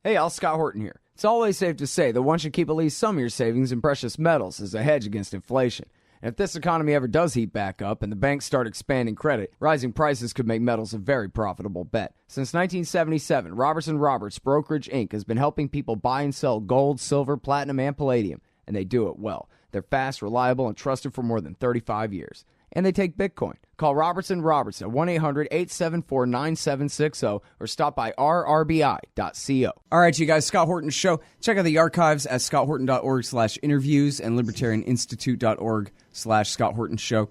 Hey, all, Scott Horton here. It's always safe to say that one should keep at least some of your savings in precious metals as a hedge against inflation. And if this economy ever does heat back up and the banks start expanding credit, rising prices could make metals a very profitable bet. Since 1977, Robertson Roberts Brokerage Inc. has been helping people buy and sell gold, silver, platinum, and palladium, and they do it well. They're fast, reliable, and trusted for more than 35 years. And they take Bitcoin. Call Robertson Roberts at 1-800-874-9760 or stop by rrbi.co. All right, you guys, Scott Horton Show. Check out the archives at scotthorton.org/interviews and libertarianinstitute.org/Scott Horton Show.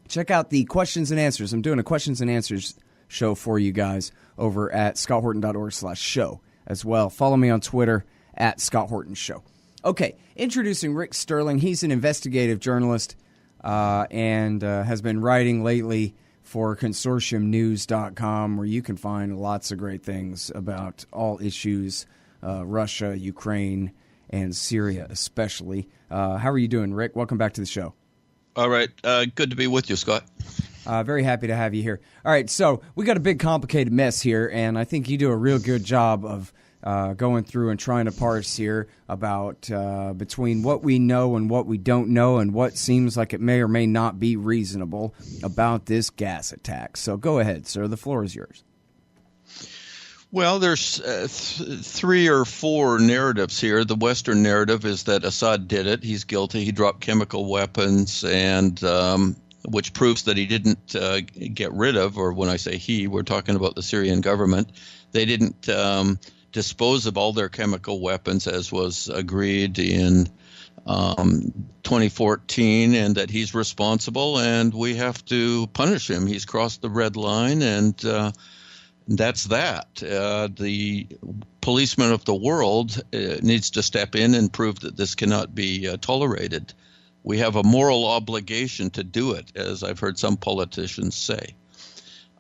Check out the questions and answers. I'm doing a questions and answers show for you guys over at scotthorton.org/show as well. Follow me on Twitter at Scott Horton Show. Okay, introducing Rick Sterling. He's an investigative journalist. And has been writing lately for consortiumnews.com, where you can find lots of great things about all issues, Russia, Ukraine, and Syria especially. How are you doing, Rick? Welcome back to the show. All right. Good to be with you, Scott. Very happy to have you here. All right, so we got a big complicated mess here, and I think you do a real good job of going through and trying to parse here about between what we know and what we don't know and what seems like it may or may not be reasonable about this gas attack. So go ahead, sir. The floor is yours. Well, there's 3 or 4 narratives here. The Western narrative is that Assad did it. He's guilty. He dropped chemical weapons, and which proves that he didn't get rid of, or when I say he, we're talking about the Syrian government. They didn't dispose of all their chemical weapons as was agreed in 2014, and that he's responsible and we have to punish him. He's crossed the red line, and that's that. The policeman of the world needs to step in and prove that this cannot be tolerated. We have a moral obligation to do it, as I've heard some politicians say.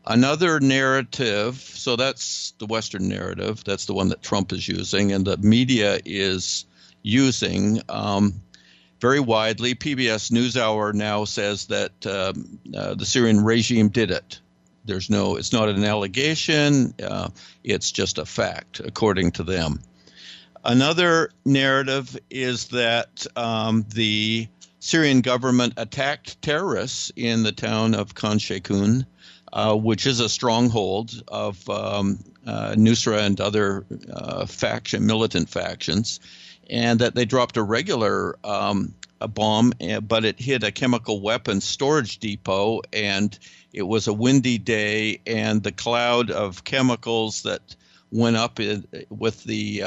Another narrative, so that's the Western narrative, that's the one that Trump is using, and the media is using very widely. PBS NewsHour now says that the Syrian regime did it. It's not an allegation, it's just a fact, according to them. Another narrative is that the Syrian government attacked terrorists in the town of Khan Sheikhoun, which is a stronghold of Nusra and other militant factions, and that they dropped a regular a bomb, but it hit a chemical weapons storage depot, and it was a windy day, and the cloud of chemicals that went up with the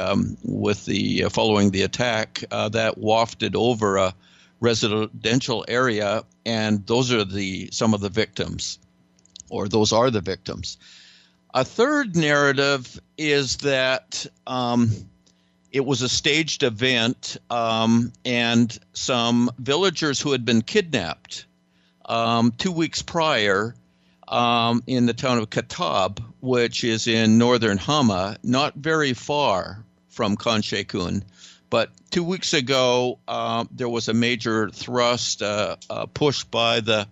following the attack that wafted over a residential area, and those are some of the victims. Or those are the victims. A third narrative is that it was a staged event, and some villagers who had been kidnapped 2 weeks prior in the town of Khattab, which is in northern Hama, not very far from Khan Sheikhoun. But 2 weeks ago, there was a major thrust, push by the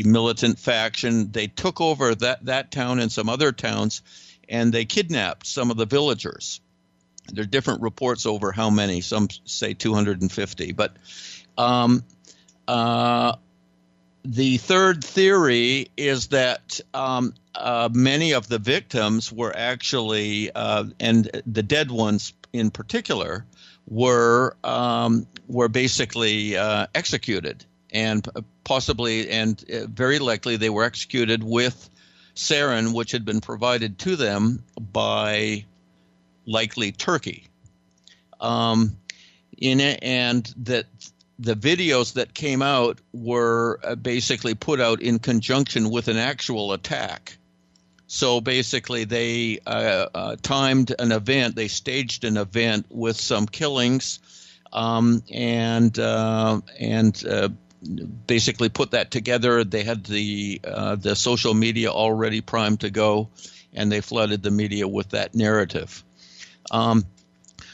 militant faction. They took over that town and some other towns, and they kidnapped some of the villagers. There are different reports over how many. Some say 250. But the third theory is that many of the victims were actually, and the dead ones in particular, were basically executed. And possibly and very likely they were executed with sarin, which had been provided to them by likely Turkey. And that the videos that came out were basically put out in conjunction with an actual attack. So basically they timed an event, they staged an event with some killings, and basically put that together. They had the social media already primed to go, and they flooded the media with that narrative.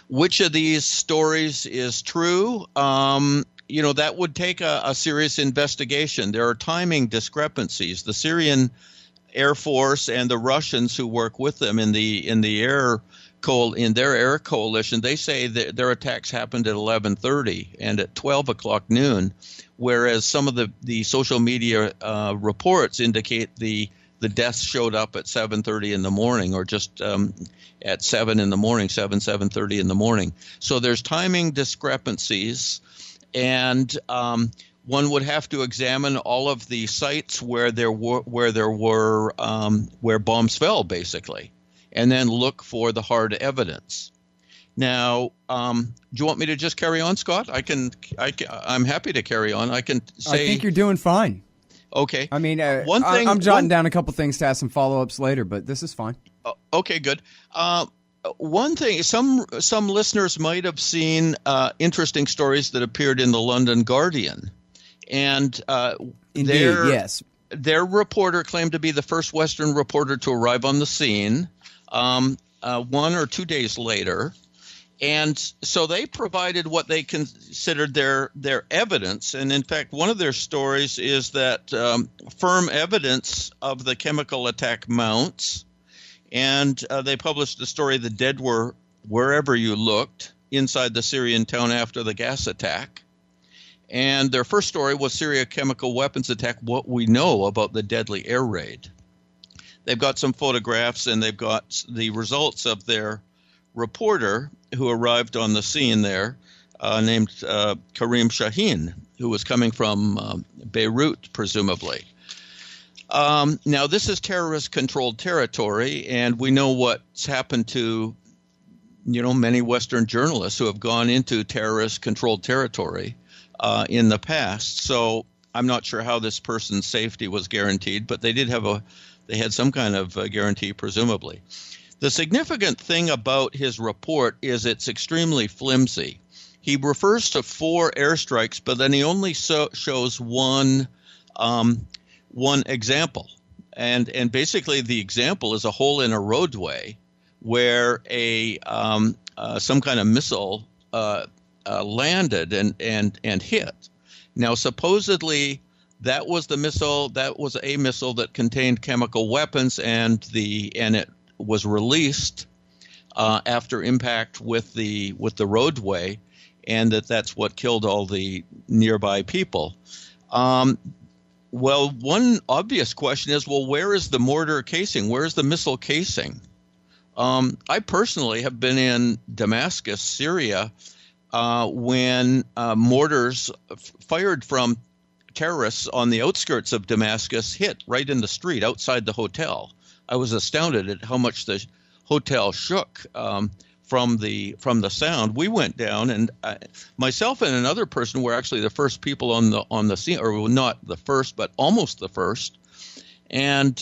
Which of these stories is true? That would take a serious investigation. There are timing discrepancies. The Syrian Air Force and the Russians who work with them in their air coalition, they say that their attacks happened at 11:30 and at 12 o'clock noon, whereas some of the social media reports indicate the deaths showed up at 7:30 in the morning, or just at 7 in the morning, 7:30 in the morning. So there's timing discrepancies, and one would have to examine all of the sites where bombs fell, basically, and then look for the hard evidence. Now, do you want me to just carry on, Scott? I'm happy to carry on. I can say. I think you're doing fine. Okay. I mean, I'm jotting down a couple things to ask some follow-ups later, but this is fine. Okay, good. One thing, some listeners might have seen interesting stories that appeared in the London Guardian, and Indeed, yes. Their reporter claimed to be the first Western reporter to arrive on the scene 1 or 2 days later. And so they provided what they considered their evidence. And in fact, one of their stories is that firm evidence of the chemical attack mounts. And they published the story, "The dead were wherever you looked," inside the Syrian town after the gas attack. And their first story was "Syria chemical weapons attack, what we know about the deadly air raid." They've got some photographs, and they've got the results of their reporter who arrived on the scene there, named Karim Shaheen, who was coming from Beirut, presumably. Now, this is terrorist-controlled territory, and we know what's happened to, many Western journalists who have gone into terrorist-controlled territory in the past. So I'm not sure how this person's safety was guaranteed, but they had some kind of guarantee, presumably. The significant thing about his report is it's extremely flimsy. He refers to 4 airstrikes, but then he only shows one example, and basically the example is a hole in a roadway where some kind of missile landed and hit. Now, supposedly that was a missile that contained chemical weapons, and it was released after impact with the roadway, and that's what killed all the nearby people. Well, one obvious question is, where is the mortar casing? Where is the missile casing? I personally have been in Damascus, Syria, when mortars fired from terrorists on the outskirts of Damascus hit right in the street outside the hotel. I was astounded at how much the hotel shook from the sound. We went down, and myself and another person were actually the first people on the scene, or not the first, but almost the first. And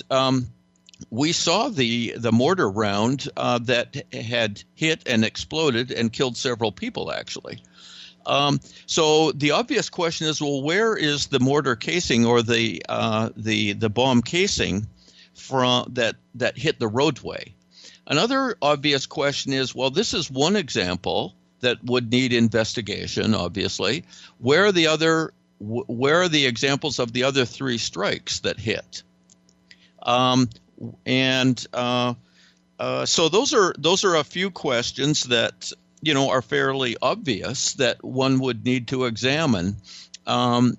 we saw the mortar round that had hit and exploded and killed several people, actually. So the obvious question is, where is the mortar casing, or the bomb casing that hit the roadway? Another obvious question is, this is one example that would need investigation, obviously. Where are the examples of the other 3 strikes that hit? So those are a few questions that are fairly obvious that one would need to examine. Let me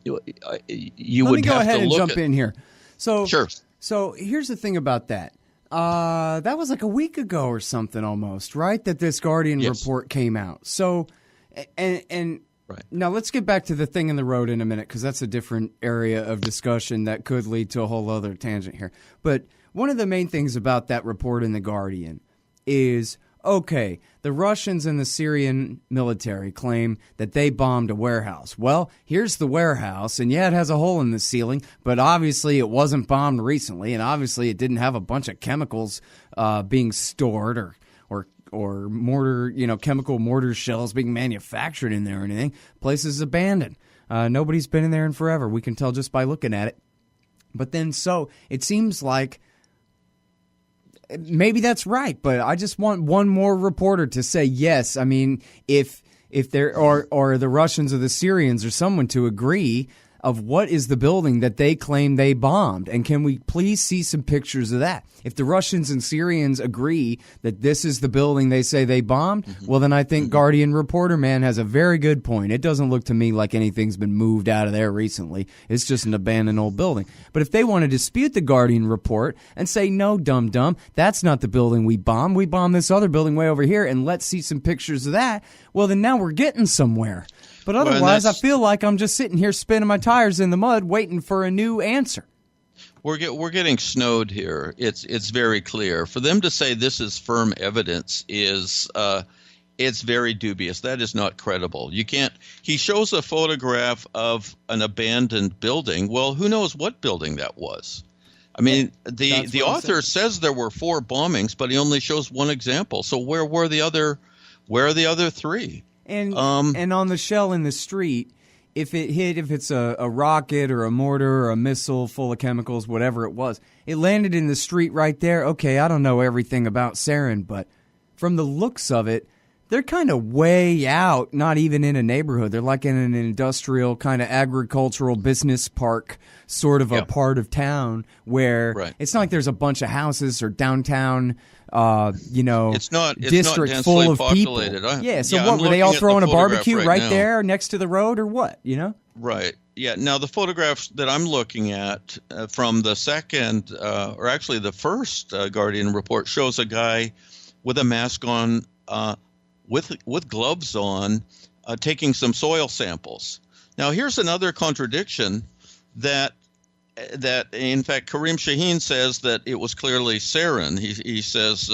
go ahead and jump in here. So sure. So here's the thing about that. That was like a week ago or something almost, right? That this Guardian report came out. So, and right. Now let's get back to the thing in the road in a minute, because that's a different area of discussion that could lead to a whole other tangent here. But one of the main things about that report in the Guardian is, okay, the Russians and the Syrian military claim that they bombed a warehouse. Well, here's the warehouse, and yeah, it has a hole in the ceiling, but obviously it wasn't bombed recently, and obviously it didn't have a bunch of chemicals being stored or mortar, chemical mortar shells being manufactured in there or anything. Place is abandoned. Nobody's been in there in forever. We can tell just by looking at it. But then, so it seems like maybe that's right, but I just want one more reporter to say yes. I mean, if there or the Russians or the Syrians or someone to agree of what is the building that they claim they bombed, and can we please see some pictures of that? If the Russians and Syrians agree that this is the building they say they bombed, well, then I think Guardian reporter man has a very good point. It doesn't look to me like anything's been moved out of there recently. It's just an abandoned old building. But if they want to dispute the Guardian report and say, no, dum-dum, that's not the building we bombed this other building way over here, and let's see some pictures of that, well, then now we're getting somewhere. But otherwise, I feel like I'm just sitting here spinning my tires in the mud waiting for a new answer. We're getting snowed here. It's very clear. For them to say this is firm evidence is it's very dubious. That is not credible. You can't. He shows a photograph of an abandoned building. Well, who knows what building that was? I mean, the author says there were 4 bombings, but he only shows one example. So where are the other 3? And on the shell in the street, if it's a rocket or a mortar or a missile full of chemicals, whatever it was, it landed in the street right there. Okay, I don't know everything about sarin, but from the looks of it, they're kind of way out, not even in a neighborhood. They're like in an industrial kind of agricultural business park sort of a part of town where it's not like there's a bunch of houses or downtown it's not district densely full of populated. people. So what, were they all throwing a barbecue right there next to the road or what, Right. Yeah. Now, the photographs that I'm looking at from the second, or actually the first Guardian report shows a guy with a mask on, with gloves on, taking some soil samples. Now, here's another contradiction that in fact Karim Shaheen says that it was clearly sarin. He says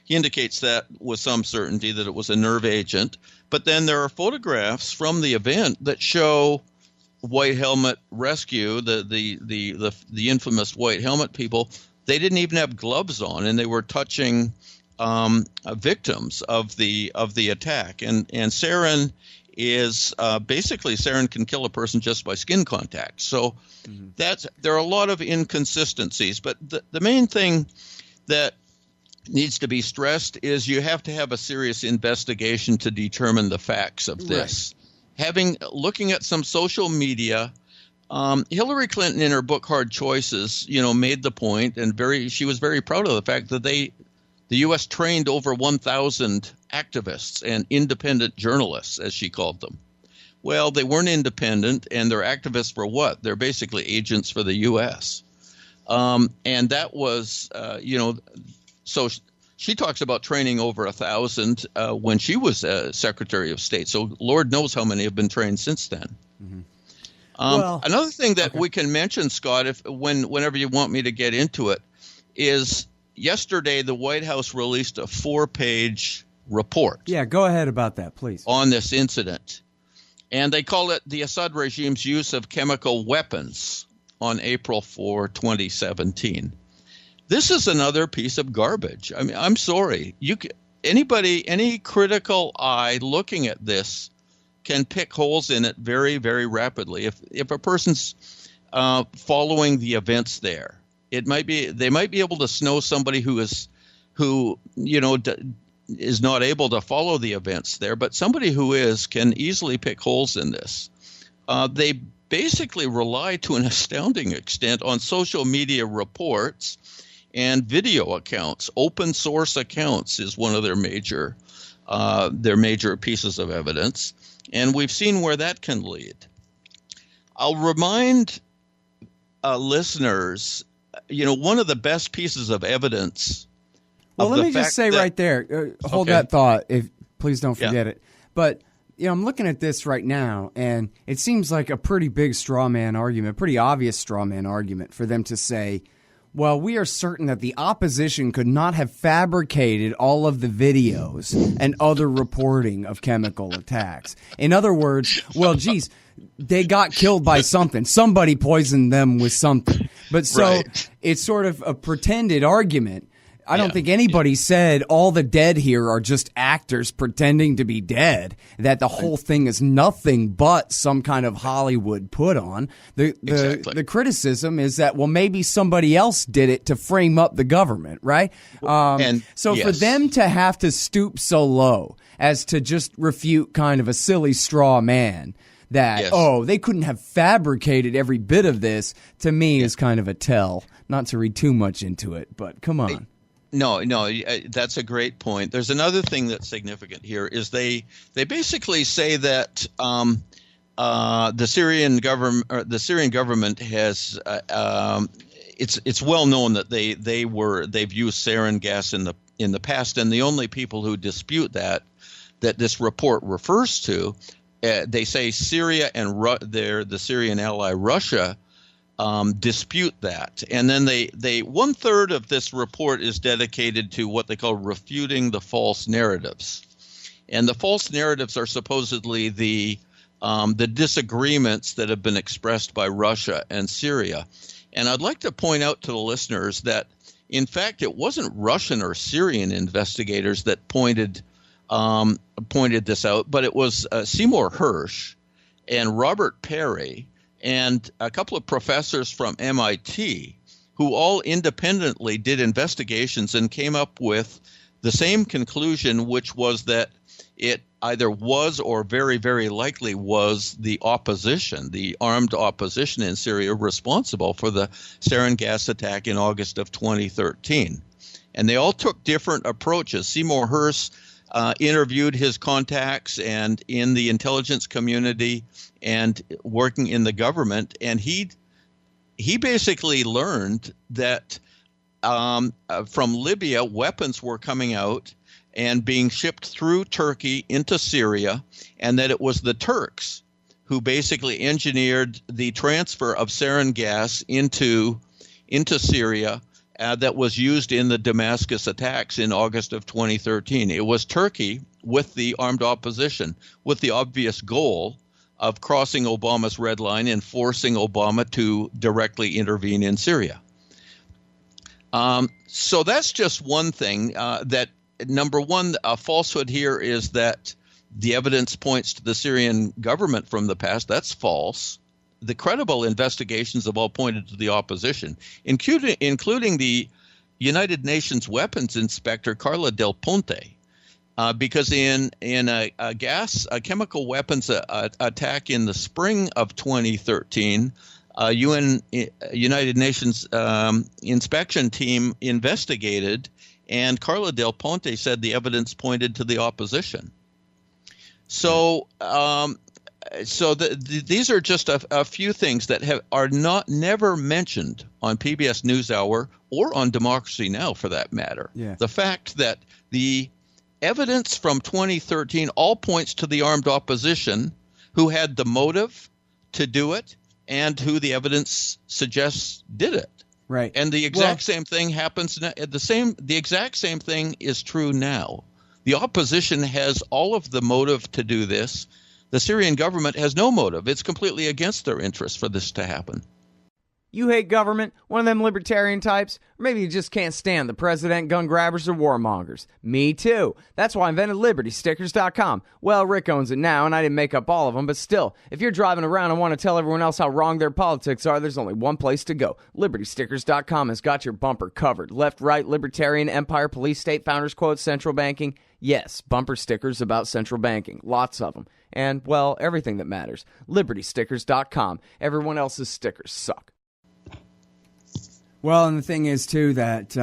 he indicates that with some certainty that it was a nerve agent. But then there are photographs from the event that show White Helmet Rescue, the infamous White Helmet people. They didn't even have gloves on, and they were touching victims of the attack. And sarin is basically sarin can kill a person just by skin contact. So there are a lot of inconsistencies. But the main thing that needs to be stressed is you have to have a serious investigation to determine the facts of this. Right. Looking at some social media, Hillary Clinton in her book Hard Choices, made the point, and she was very proud of the fact that the U.S. trained over 1,000 activists and independent journalists, as she called them. Well, they weren't independent, and they're activists for what? They're basically agents for the U.S. And that was, so she talks about training over 1,000 when she was Secretary of State. So Lord knows how many have been trained since then. Another thing that we can mention, Scott, whenever you want me to get into it, is yesterday the White House released a 4-page report. Yeah, go ahead about that, please. On this incident. And they call it the Assad regime's use of chemical weapons on April 4, 2017. This is another piece of garbage. I mean, I'm sorry. Any critical eye looking at this can pick holes in it very, very rapidly. If a person's following the events there, they might be able to know somebody who is not able to follow the events there, but somebody who can easily pick holes in this. They basically rely to an astounding extent on social media reports and video accounts. Open source accounts is one of their major pieces of evidence, and we've seen where that can lead. I'll remind listeners, one of the best pieces of evidence. Well, let me just say right there, hold that thought, please don't forget it. But I'm looking at this right now, and it seems like a pretty big straw man argument, pretty obvious straw man argument for them to say, well, we are certain that the opposition could not have fabricated all of the videos and other reporting of chemical attacks. In other words, well, geez, they got killed by something. Somebody poisoned them with something. But so it's sort of a pretended argument. I don't think anybody said all the dead here are just actors pretending to be dead, that the whole thing is nothing but some kind of Hollywood put on. The criticism is that, well, maybe somebody else did it to frame up the government, right? For them to have to stoop so low as to just refute kind of a silly straw man, that, Yes. oh, they couldn't have fabricated every bit of this, to me is kind of a tell. Not to read too much into it, but come on. No, that's a great point. There's another thing that's significant here is they basically say that the Syrian government has it's well known that they've used sarin gas in the past, and the only people who dispute that this report refers to, they say Syria and the Syrian ally Russia dispute that, and then they 1/3 of this report is dedicated to what they call refuting the false narratives, and the false narratives are supposedly the disagreements that have been expressed by Russia and Syria. And I'd like to point out to the listeners that, in fact, it wasn't Russian or Syrian investigators that pointed this out, but it was Seymour Hersh and Robert Perry and a couple of professors from MIT who all independently did investigations and came up with the same conclusion, which was that it either was or very, very likely was the opposition, the armed opposition in Syria, responsible for the sarin gas attack in August of 2013. And they all took different approaches. Seymour Hersh interviewed his contacts and in the intelligence community and working in the government, and he basically learned that from Libya, weapons were coming out and being shipped through Turkey into Syria, and that it was the Turks who basically engineered the transfer of sarin gas into Syria that was used in the Damascus attacks in August of 2013. It was Turkey with the armed opposition, with the obvious goal of crossing Obama's red line and forcing Obama to directly intervene in Syria. So that's just one thing that, number one, a falsehood here is that the evidence points to the Syrian government from the past. That's false. The credible investigations have all pointed to the opposition, including the United Nations weapons inspector, Carla Del Ponte, because in a chemical weapons attack in the spring of 2013, United Nations inspection team investigated, and Carla Del Ponte said the evidence pointed to the opposition. So, these are just a few things that are never mentioned on PBS NewsHour or on Democracy Now! For that matter. Yeah. The fact that the evidence from 2013 all points to the armed opposition who had the motive to do it and who the evidence suggests did it. Right. And the exact same thing happens. The exact same thing is true now. The opposition has all of the motive to do this. The Syrian government has no motive. It's completely against their interests for this to happen. You hate government, one of them libertarian types, or maybe you just can't stand the president, gun grabbers, or warmongers. Me too. That's why I invented LibertyStickers.com. Well, Rick owns it now, and I didn't make up all of them, but still, if you're driving around and want to tell everyone else how wrong their politics are, there's only one place to go. LibertyStickers.com has got your bumper covered. Left, right, libertarian, empire, police, state, founders quote, central banking. Yes, bumper stickers about central banking. Lots of them. And, well, everything that matters. LibertyStickers.com. Everyone else's stickers suck. Well, and the thing is, too, that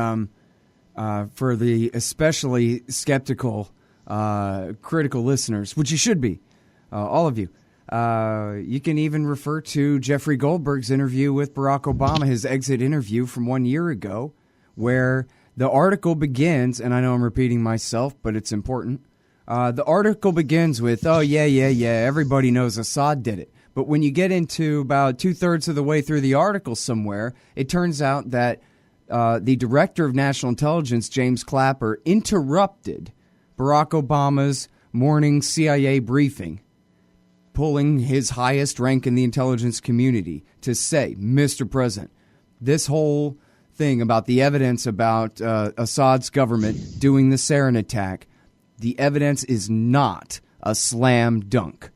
for the especially skeptical, critical listeners, which you should be, all of you, you can even refer to Jeffrey Goldberg's interview with Barack Obama, his exit interview from 1 year ago, where the article begins, and I know I'm repeating myself, but it's important. The article begins with, oh, yeah, everybody knows Assad did it. But when you get into about 2/3 of the way through the article somewhere, it turns out that the director of national intelligence, James Clapper, interrupted Barack Obama's morning CIA briefing, pulling his highest rank in the intelligence community to say, Mr. President, this whole thing about the evidence about Assad's government doing the sarin attack, the evidence is not a slam dunk.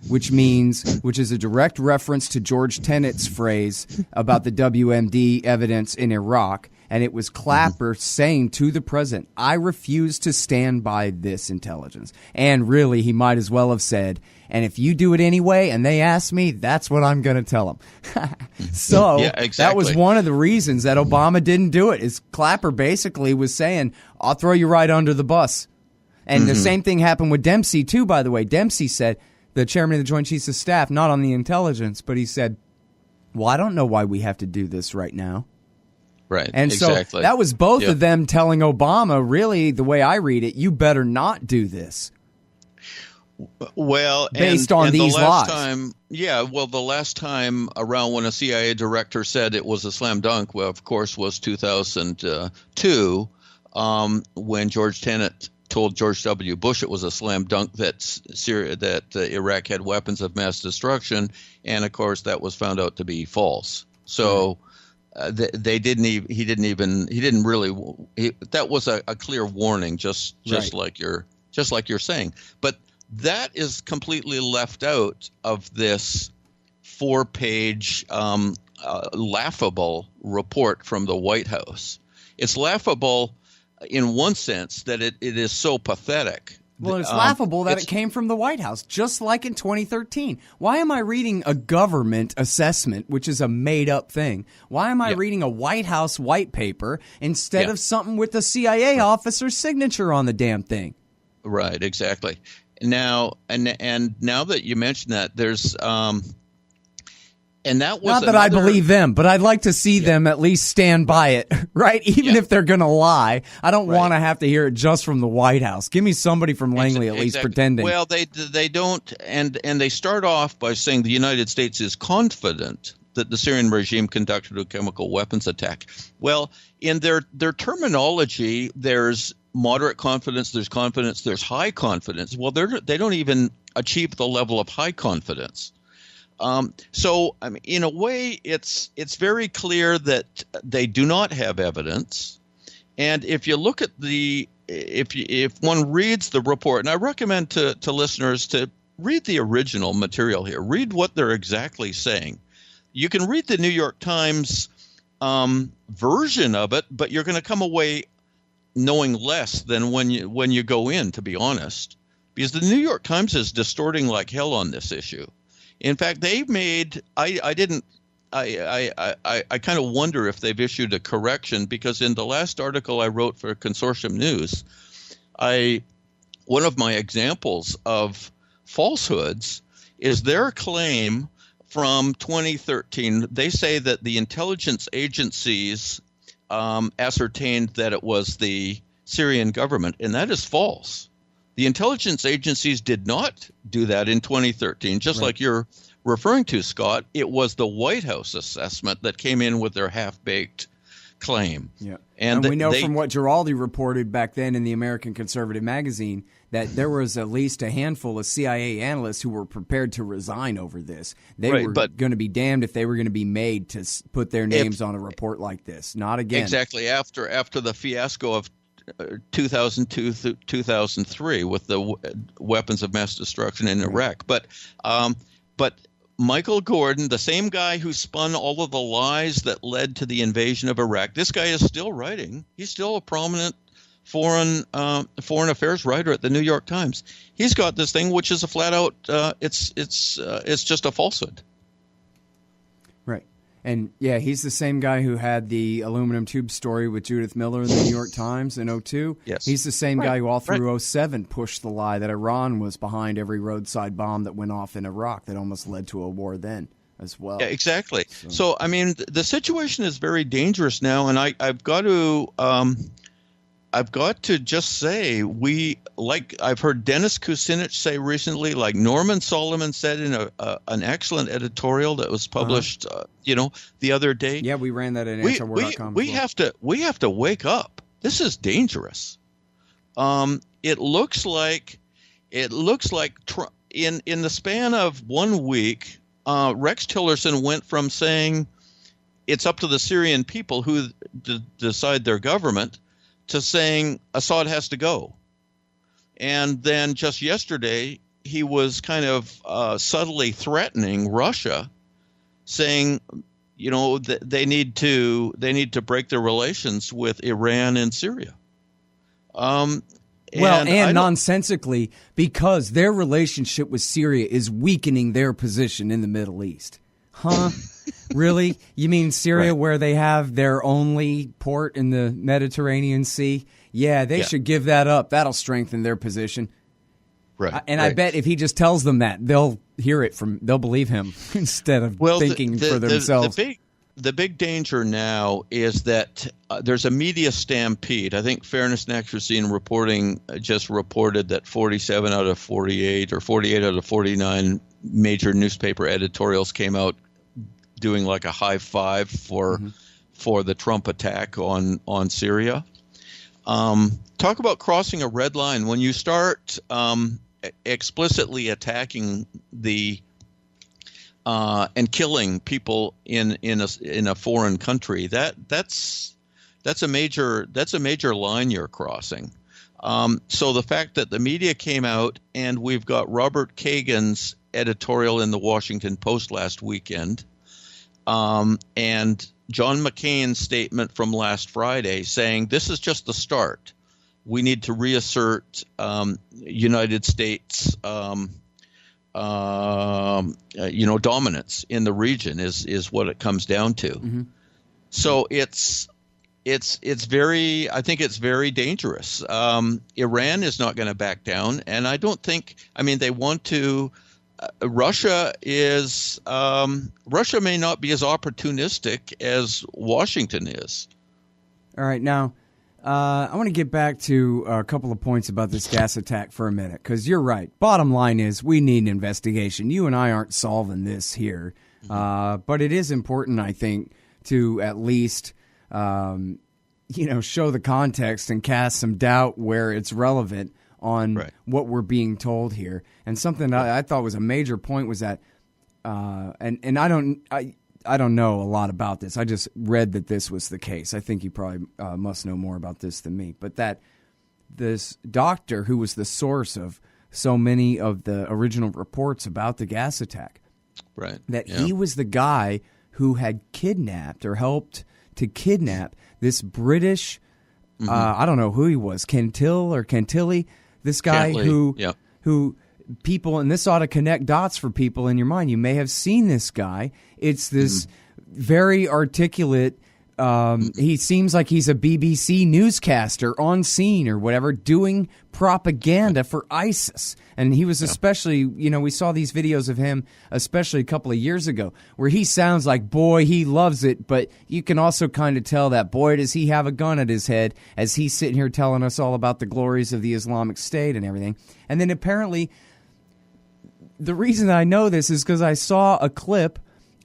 Which is a direct reference to George Tenet's phrase about the WMD evidence in Iraq, And it was Clapper saying to the president, I refuse to stand by this intelligence. And really, he might as well have said, and if you do it anyway and they ask me, that's what I'm going to tell them. So yeah, exactly. That was one of the reasons that Obama didn't do it, is Clapper basically was saying, I'll throw you right under the bus. And the same thing happened with Dempsey, too, by the way. Dempsey said, the chairman of the Joint Chiefs of Staff, not on the intelligence, but he said, well, I don't know why we have to do this right now. Right, and exactly. So that was both of them telling Obama, really, the way I read it, you better not do this. Well, based on these lies. The last time around when a CIA director said it was a slam dunk, well, of course, was 2002, when George Tenet told George W. Bush it was a slam dunk that Iraq had weapons of mass destruction, and of course that was found out to be false. So they didn't even. He didn't really. That was a clear warning, just like you're saying. But that is completely left out of this 4-page laughable report from the White House. It's laughable in one sense that it is so pathetic. Well, it's laughable that it came from the White House, just like in 2013. Why am I reading a government assessment, which is a made-up thing? Why am I reading a White House white paper instead of something with the CIA officer's signature on the damn thing? Right, exactly. Now, and now that you mention that, there's and that was not that I believe them, but I'd like to see them at least stand by it, right? Even if they're going to lie, I don't want to have to hear it just from the White House. Give me somebody from Langley at least pretending. Well, they don't, and they start off by saying the United States is confident that the Syrian regime conducted a chemical weapons attack. Well, in their terminology, there's moderate confidence, there's high confidence. Well, they don't even achieve the level of high confidence. So, I mean, in a way, it's very clear that they do not have evidence. And if you look at if one reads the report, and I recommend to listeners to read the original material here, read what they're exactly saying. You can read the New York Times version of it, but you're going to come away knowing less than when you go in, to be honest, because the New York Times is distorting like hell on this issue. In fact, they made I kind of wonder if they've issued a correction, because in the last article I wrote for Consortium News, one of my examples of falsehoods is their claim from 2013. They say that the intelligence agencies ascertained that it was the Syrian government, and that is false. The intelligence agencies did not do that in 2013, just like you're referring to, Scott. It was the White House assessment that came in with their half-baked claim. Yeah, and we know from what Giraldi reported back then in the American Conservative magazine that there was at least a handful of CIA analysts who were prepared to resign over this. They were going to be damned if they were going to be made to put their names on a report like this. Not again. Exactly. After the fiasco of 2002 through 2003 with the weapons of mass destruction in Iraq. But Michael Gordon, the same guy who spun all of the lies that led to the invasion of Iraq, this guy is still writing. He's still a prominent foreign affairs writer at the New York Times. He's got this thing which is a flat out it's just a falsehood. Right. And yeah, he's the same guy who had the aluminum tube story with Judith Miller in the New York Times in 2002. Yes. He's the same guy who all through 2007 pushed the lie that Iran was behind every roadside bomb that went off in Iraq that almost led to a war then as well. Yeah, exactly. So I mean, the situation is very dangerous now, and I've got to just say, I've heard Dennis Kucinich say recently, like Norman Solomon said in an excellent editorial that was published, the other day. Yeah, we ran that at antiwar.com. We have to wake up. This is dangerous. It looks like in the span of 1 week, Rex Tillerson went from saying it's up to the Syrian people who decide their government to saying Assad has to go. And then just yesterday, he was kind of subtly threatening Russia, saying they need to break their relations with Iran and Syria. And nonsensically, because their relationship with Syria is weakening their position in the Middle East. Huh? Really? You mean Syria, where they have their only port in the Mediterranean Sea? Yeah, they should give that up. That'll strengthen their position. Right. I bet if he just tells them that, they'll believe him instead of thinking for themselves. The big danger now is that there's a media stampede. I think Fairness and Accuracy in Reporting just reported that 47 out of 48 or 48 out of 49 major newspaper editorials came out doing like a high five for the Trump attack on Syria. Talk about crossing a red line. When you start explicitly attacking and killing people in a foreign country, that's a major line you're crossing. So the fact that the media came out, and we've got Robert Kagan's editorial in the Washington Post last weekend, and John McCain's statement from last Friday saying this is just the start. We need to reassert United States dominance in the region is what it comes down to. Mm-hmm. So it's very, I think it's very dangerous. Iran is not going to back down, and I don't think, they want to. Russia may not be as opportunistic as Washington is. All right, now I want to get back to a couple of points about this gas attack for a minute, because you're right. Bottom line is we need an investigation. You and I aren't solving this here, but it is important, I think, to at least show the context and cast some doubt where it's relevant on what we're being told here. And something I thought was a major point was that, and I don't know a lot about this. I just read that this was the case. I think you probably must know more about this than me. But that this doctor who was the source of so many of the original reports about the gas attack, he was the guy who had kidnapped or helped to kidnap this British, I don't know who he was, Kentilly, this guy who people, and this ought to connect dots for people in your mind. You may have seen this guy. It's this very articulate, he seems like he's a BBC newscaster on scene or whatever, doing propaganda for ISIS. And he was especially, we saw these videos of him, especially a couple of years ago, where he sounds like, boy, he loves it. But you can also kind of tell that, boy, does he have a gun at his head as he's sitting here telling us all about the glories of the Islamic State and everything. And then apparently, the reason I know this is because I saw a clip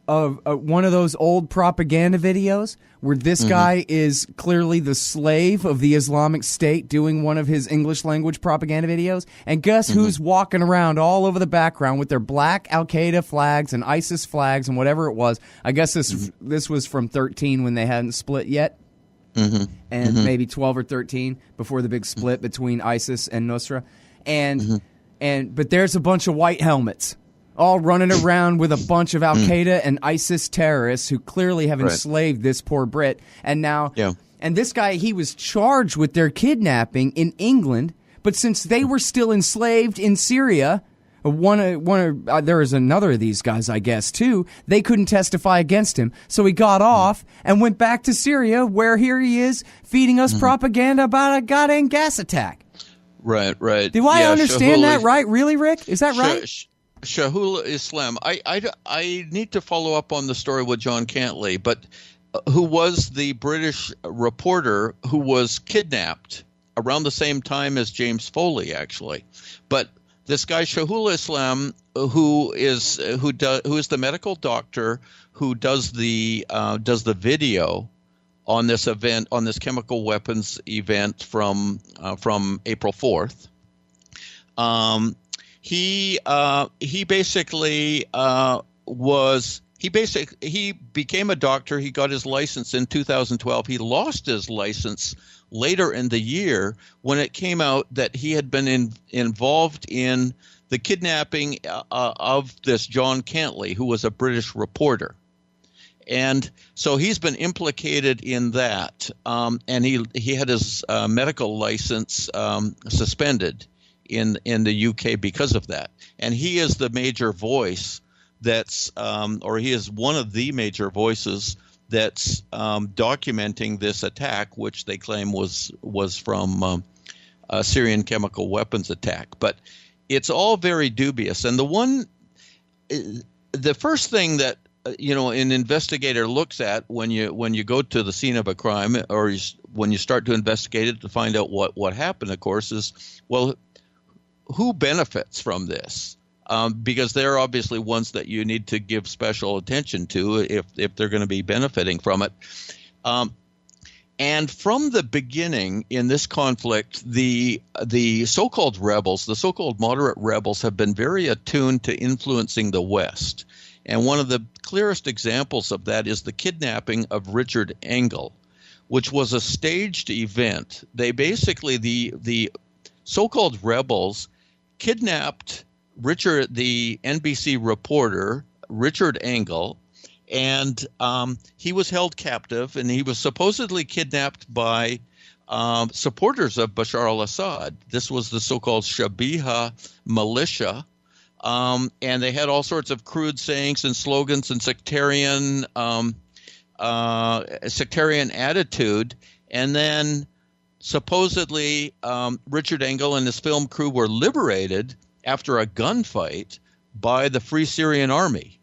of one of those old propaganda videos where this guy is clearly the slave of the Islamic State doing one of his English language propaganda videos. And guess who's walking around all over the background with their black Al-Qaeda flags and ISIS flags and whatever it was. I guess this was from 13 when they hadn't split yet. And maybe 12 or 13 before the big split between ISIS and Nusra. But there's a bunch of white helmets all running around with a bunch of Al-Qaeda and ISIS terrorists who clearly have enslaved this poor Brit. And now, and this guy, he was charged with their kidnapping in England, but since they were still enslaved in Syria, there was another of these guys, I guess, too, they couldn't testify against him. So he got off and went back to Syria, where here he is feeding us propaganda about a goddamn gas attack. Right. Do I understand that right? Really, Rick? Is that right? Chihuly Islam. I need to follow up on the story with John Cantley, but who was the British reporter who was kidnapped around the same time as James Foley, actually. But this guy Chihuly Islam, who is the medical doctor who does the video on this event, on this chemical weapons event from April 4th. He became a doctor. He got his license in 2012. He lost his license later in the year when it came out that he had been involved in the kidnapping of this John Cantley, who was a British reporter. And so he's been implicated in that, and he had his medical license suspended in the UK because of that. And he is the major voice or he is one of the major voices that's documenting this attack, which they claim was from a Syrian chemical weapons attack. But it's all very dubious. And the first thing that an investigator looks at when you go to the scene of a crime, or when you start to investigate it to find out what happened, of course, is, well, who benefits from this? Because they're obviously ones that you need to give special attention to if they're going to be benefiting from it. And from the beginning in this conflict, the so-called rebels, the so-called moderate rebels, have been very attuned to influencing the West. And one of the clearest examples of that is the kidnapping of Richard Engel, which was a staged event. They basically, the so-called rebels kidnapped the NBC reporter, Richard Engel, and he was held captive, and he was supposedly kidnapped by supporters of Bashar al-Assad. This was the so-called Shabiha militia, and they had all sorts of crude sayings and slogans and sectarian attitude. And then supposedly Richard Engel and his film crew were liberated after a gunfight by the Free Syrian Army.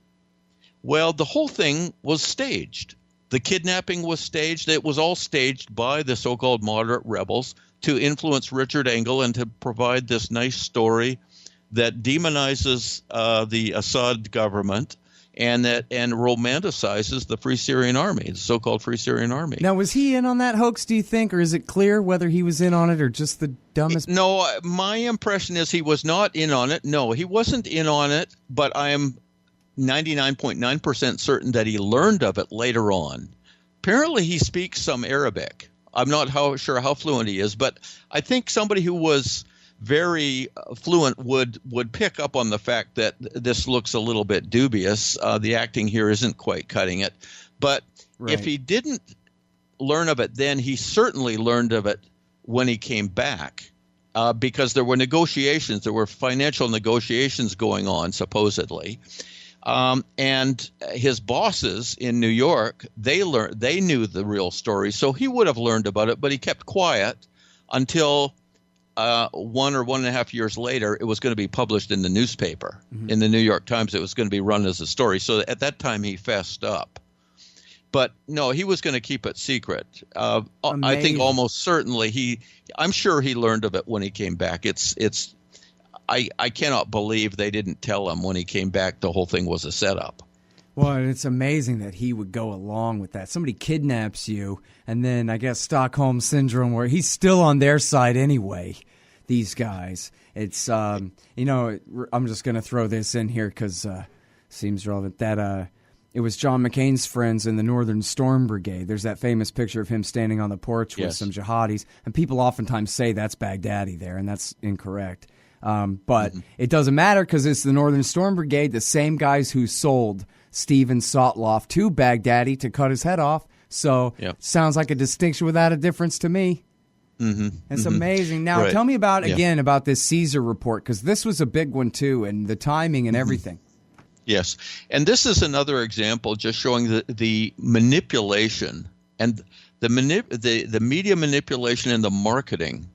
Well, the whole thing was staged. The kidnapping was staged. It was all staged by the so-called moderate rebels to influence Richard Engel and to provide this nice story that demonizes the Assad government and romanticizes the Free Syrian Army, the so-called Free Syrian Army. Now, was he in on that hoax, do you think, or is it clear whether he was in on it or just the dumbest? No, my impression is he was not in on it. No, he wasn't in on it, but I am 99.9% certain that he learned of it later on. Apparently, he speaks some Arabic. I'm not sure how fluent he is, but I think somebody who was very fluent would pick up on the fact that this looks a little bit dubious. The acting here isn't quite cutting it. But if he didn't learn of it then, he certainly learned of it when he came back, because there were negotiations. There were financial negotiations going on, supposedly. And his bosses in New York, they knew the real story. So he would have learned about it, but he kept quiet until 1 or 1.5 years later, it was going to be published in the newspaper, in the New York Times. It was going to be run as a story. So at that time, he fessed up. But no, he was going to keep it secret. I think almost certainly I'm sure he learned of it when he came back. I cannot believe they didn't tell him when he came back the whole thing was a setup. Well, and it's amazing that he would go along with that. Somebody kidnaps you, and then I guess Stockholm Syndrome, where he's still on their side anyway, these guys. It's, I'm just going to throw this in here because it seems relevant, that it was John McCain's friends in the Northern Storm Brigade. There's that famous picture of him standing on the porch with some jihadis, and people oftentimes say that's Baghdadi there, and that's incorrect. But it doesn't matter because it's the Northern Storm Brigade, the same guys who sold Steven Sotloff to Baghdadi to cut his head off. So sounds like a distinction without a difference to me. It's amazing. Now, tell me again about this Caesar report, because this was a big one too, and the timing and everything. Yes. And this is another example just showing the manipulation and the media manipulation and the marketing,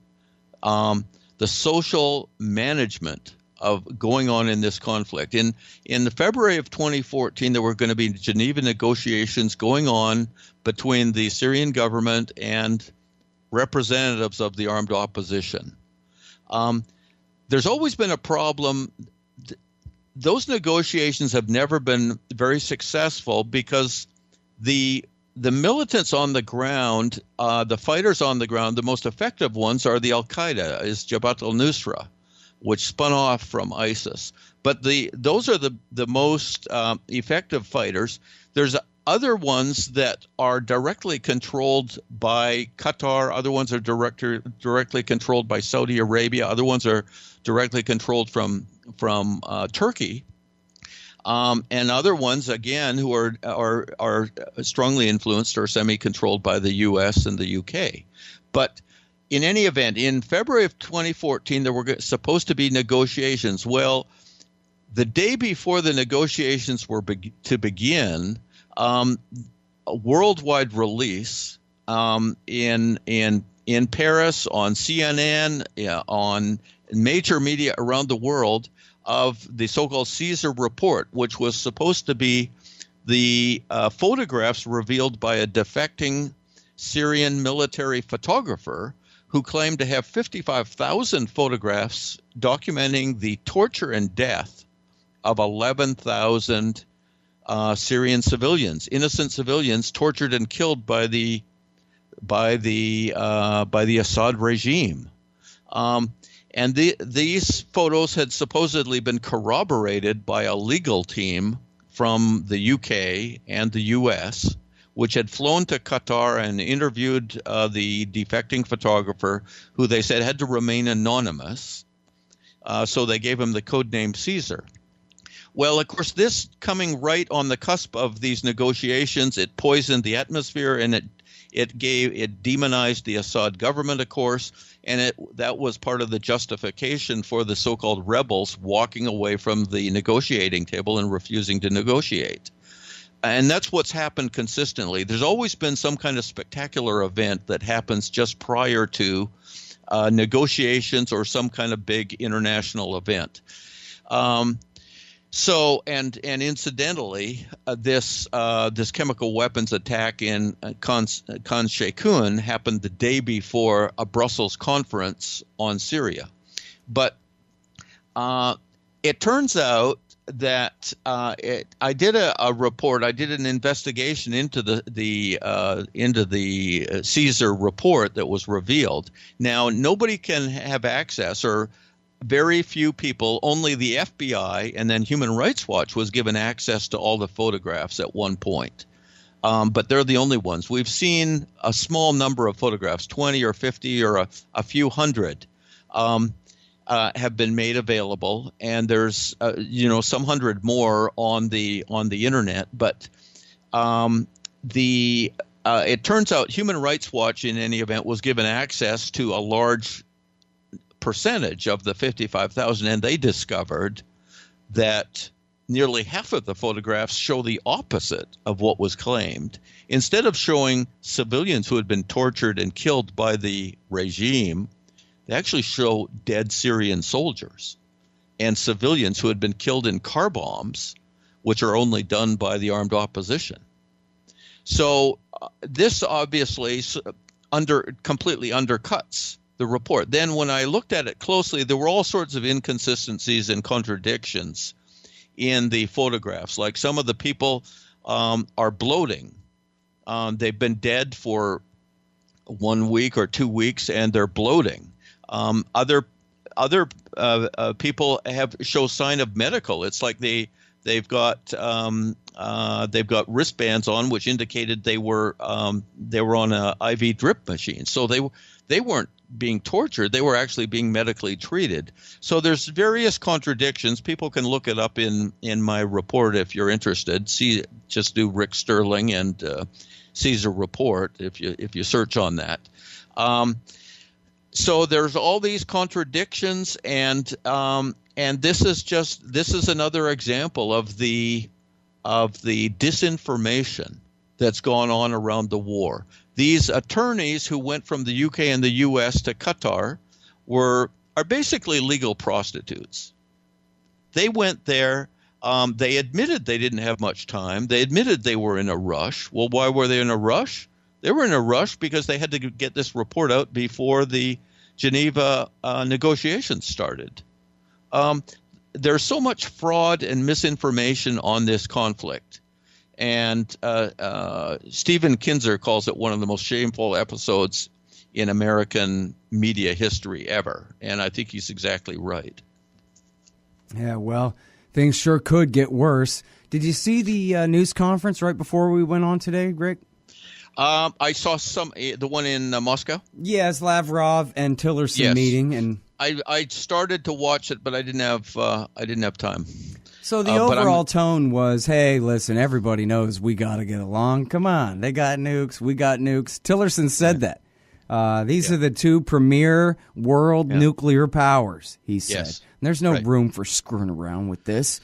the social management of going on in this conflict. In the February of 2014, there were going to be Geneva negotiations going on between the Syrian government and representatives of the armed opposition. There's always been a problem. Those negotiations have never been very successful because the militants on the ground, the fighters on the ground, the most effective ones are the Al-Qaeda, is Jabhat al-Nusra, which spun off from ISIS. But those are the most effective fighters. There's other ones that are directly controlled by Qatar. Other ones are directly controlled by Saudi Arabia. Other ones are directly controlled from Turkey. and other ones again who are strongly influenced or semi-controlled by the U.S. and the U.K. But in any event, in February of 2014, there were supposed to be negotiations. Well, the day before the negotiations were to begin, a worldwide release in Paris, on CNN, on major media around the world, of the so-called Caesar report, which was supposed to be the photographs revealed by a defecting Syrian military photographer who claimed to have 55,000 photographs documenting the torture and death of 11,000 Syrian civilians, innocent civilians tortured and killed by the Assad regime. And these photos had supposedly been corroborated by a legal team from the UK and the US, which had flown to Qatar and interviewed the defecting photographer, who they said had to remain anonymous. So they gave him the codename Caesar. Well, of course, this coming right on the cusp of these negotiations, it poisoned the atmosphere, and it demonized the Assad government, of course, and that was part of the justification for the so-called rebels walking away from the negotiating table and refusing to negotiate. And that's what's happened consistently. There's always been some kind of spectacular event that happens just prior to negotiations or some kind of big international event. So, and incidentally, this chemical weapons attack in Khan Sheikhoun happened the day before a Brussels conference on Syria. But it turns out that I did a report. I did an investigation into the Caesar report that was revealed. Now, nobody can have access, or very few people, only the FBI and then Human Rights Watch was given access to all the photographs at one point. But they're the only ones. We've seen a small number of photographs, 20 or 50 or a few hundred, have been made available, and there's some hundred more on the internet. But it turns out Human Rights Watch, in any event, was given access to a large percentage of the 55,000, and they discovered that nearly half of the photographs show the opposite of what was claimed. Instead of showing civilians who had been tortured and killed by the regime, they actually show dead Syrian soldiers and civilians who had been killed in car bombs, which are only done by the armed opposition. So this obviously completely undercuts the report. Then when I looked at it closely, there were all sorts of inconsistencies and contradictions in the photographs. Like, some of the people are bloating. They've been dead for 1 week or 2 weeks, and they're bloating. Other people show sign of medical. It's like they've got wristbands on, which indicated they were on a IV drip machine. So they weren't being tortured. They were actually being medically treated. So there's various contradictions. People can look it up in my report if you're interested. Just do Rick Sterling and Caesar report if you search on that. So there's all these contradictions, and this is another example of the disinformation that's gone on around the war. These attorneys who went from the UK and the US to Qatar are basically legal prostitutes. They went there. They admitted they didn't have much time. They admitted they were in a rush. Well, why were they in a rush? They were in a rush because they had to get this report out before the Geneva negotiations started. There's so much fraud and misinformation on this conflict. And Stephen Kinzer calls it one of the most shameful episodes in American media history ever. And I think he's exactly right. Yeah, well, things sure could get worse. Did you see the news conference right before we went on today, Rick? I saw the one in Moscow. Yes, Lavrov and Tillerson meeting, and I started to watch it, but I didn't have time. So the overall tone was, hey, listen, everybody knows we got to get along. Come on. They got nukes. We got nukes. Tillerson said that. These are the two premier world nuclear powers, he said. Yes. And there's no room for screwing around with this.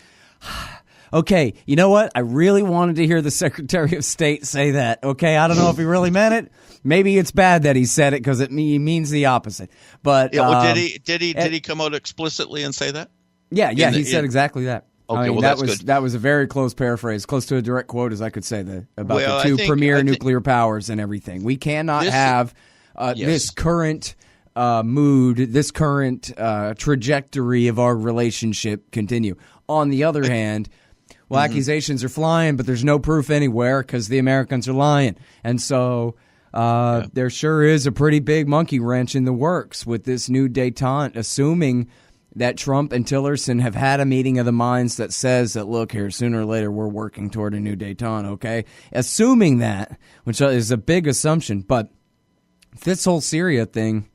Okay, you know what? I really wanted to hear the Secretary of State say that. Okay, I don't know if he really meant it. Maybe it's bad that he said it because he means the opposite. But did he come out explicitly and say that? Yeah, he said exactly that. Okay, I mean, well, that that's was good. That was a very close paraphrase, close to a direct quote as I could say about the two premier nuclear powers and everything. We cannot have this current mood, this current trajectory of our relationship continue. On the other hand, accusations are flying, but there's no proof anywhere because the Americans are lying. And so there sure is a pretty big monkey wrench in the works with this new détente, assuming that Trump and Tillerson have had a meeting of the minds that says that, look here, sooner or later we're working toward a new détente, okay? Assuming that, which is a big assumption, but this whole Syria thing,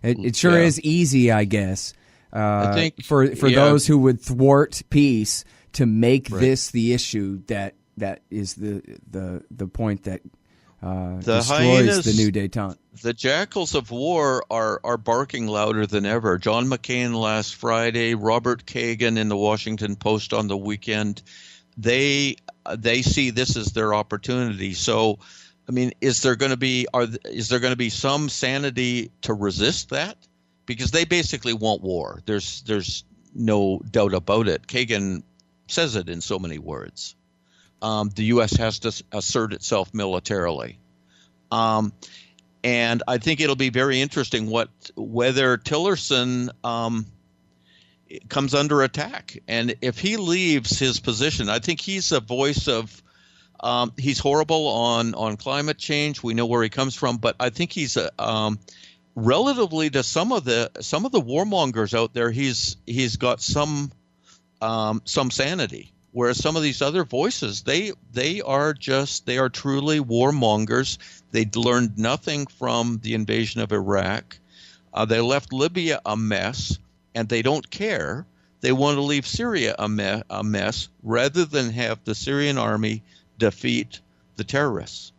it sure is easy, I guess, I think, for those who would thwart peace to make this the issue that is the point that destroys the new détente. The Jackals of War are barking louder than ever. John McCain last Friday, Robert Kagan in the Washington Post on the weekend. They see this as their opportunity. So, I mean, is there going to be some sanity to resist that? Because they basically want war. There's no doubt about it. Kagan says it in so many words. The U.S. has to assert itself militarily. And I think it'll be very interesting whether Tillerson comes under attack. And if he leaves his position, I think he's a voice of he's horrible on climate change. We know where he comes from, but I think he's relatively to some of the warmongers out there, he's got some sanity. Whereas some of these other voices, they are truly warmongers. They learned nothing from the invasion of Iraq. They left Libya a mess, and they don't care. They want to leave Syria a mess rather than have the Syrian army defeat the terrorists.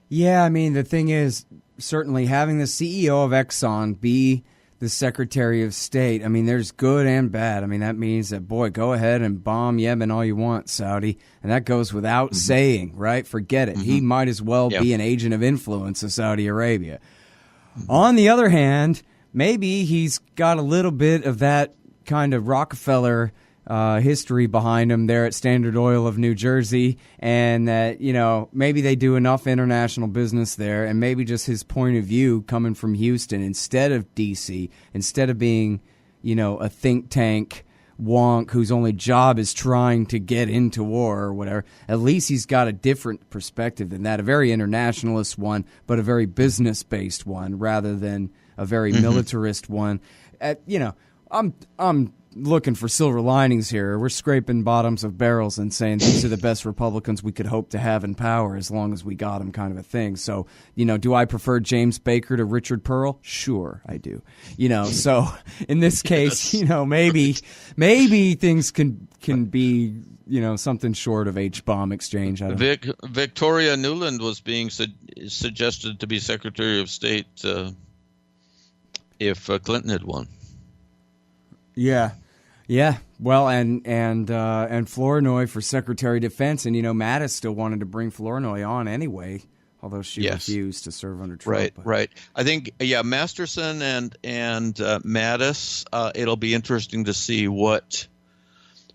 Yeah, I mean, the thing is, certainly having the CEO of Exxon be the Secretary of State, I mean, there's good and bad. I mean, that means that, boy, go ahead and bomb Yemen all you want, Saudi. And that goes without saying, right? Forget it. He might as well be an agent of influence of Saudi Arabia. On the other hand, maybe he's got a little bit of that kind of Rockefeller history behind him there at Standard Oil of New Jersey, and that, maybe they do enough international business there, and maybe just his point of view coming from Houston instead of D.C., instead of being, a think tank wonk whose only job is trying to get into war or whatever, at least he's got a different perspective than that, a very internationalist one, but a very business-based one rather than a very militarist one. I'm looking for silver linings here. We're scraping bottoms of barrels and saying these are the best Republicans we could hope to have in power as long as we got them, kind of a thing. So, do I prefer James Baker to Richard Pearl? Sure, I do. So in this case, maybe things can be, something short of H-bomb exchange. I don't know. Victoria Nuland was being suggested to be Secretary of State if Clinton had won. Yeah. Well, and Flournoy for Secretary of Defense, and Mattis still wanted to bring Flournoy on anyway, although she refused to serve under Trump. Right. I think Masterson and Mattis. It'll be interesting to see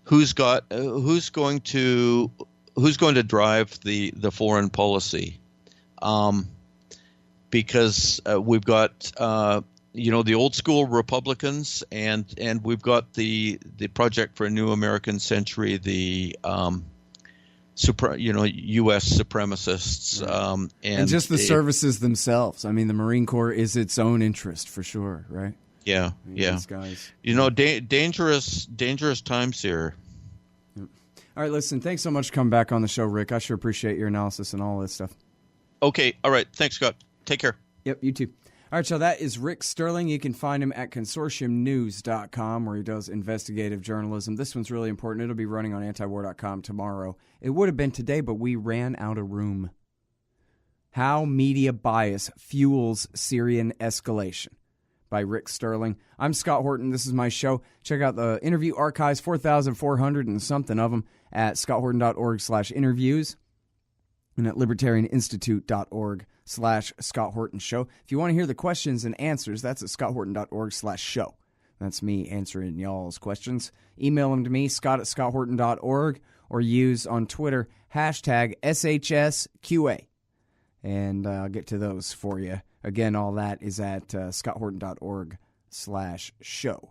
who's going to drive the foreign policy, because we've got. The old school Republicans, and we've got the Project for a New American Century, the U.S. supremacists, and just the services themselves. I mean, the Marine Corps is its own interest for sure, right? Yeah. These guys. Dangerous times here. All right, listen. Thanks so much for coming back on the show, Rick. I sure appreciate your analysis and all this stuff. Okay. All right. Thanks, Scott. Take care. Yep. You too. All right, so that is Rick Sterling. You can find him at consortiumnews.com, where he does investigative journalism. This one's really important. It'll be running on antiwar.com tomorrow. It would have been today, but we ran out of room. How Media Bias Fuels Syrian Escalation by Rick Sterling. I'm Scott Horton. This is my show. Check out the interview archives, 4,400 and something of them, at scotthorton.org/interviews and at libertarianinstitute.org/Scott Horton Show. If you want to hear the questions and answers, that's at scotthorton.org/show. That's me answering y'all's questions. Email them to me, scott@scotthorton.org, or use on Twitter, #SHSQA. And I'll get to those for you. Again, all that is at scotthorton.org/show.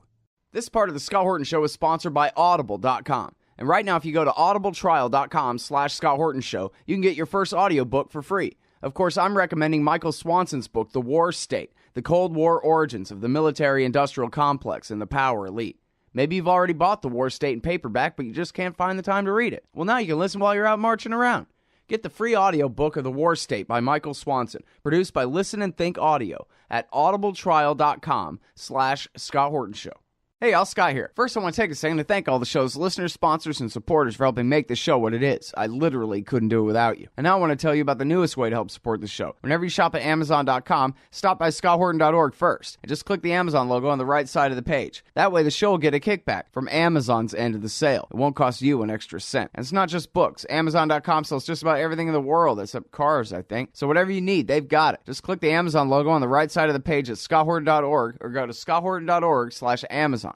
This part of the Scott Horton Show is sponsored by Audible.com. And right now, if you go to audibletrial.com/Scott Horton Show, you can get your first audiobook for free. Of course, I'm recommending Michael Swanson's book, The War State, The Cold War Origins of the Military-Industrial Complex and the Power Elite. Maybe you've already bought The War State in paperback, but you just can't find the time to read it. Well, now you can listen while you're out marching around. Get the free audiobook of The War State by Michael Swanson, produced by Listen and Think Audio at audibletrial.com/Scott Horton Show. Hey, y'all, Scott here. First, I want to take a second to thank all the show's listeners, sponsors, and supporters for helping make this show what it is. I literally couldn't do it without you. And now I want to tell you about the newest way to help support the show. Whenever you shop at Amazon.com, stop by scotthorton.org first, and just click the Amazon logo on the right side of the page. That way, the show will get a kickback from Amazon's end of the sale. It won't cost you an extra cent. And it's not just books. Amazon.com sells just about everything in the world, except cars, I think. So whatever you need, they've got it. Just click the Amazon logo on the right side of the page at scotthorton.org, or go to scotthorton.org/Amazon.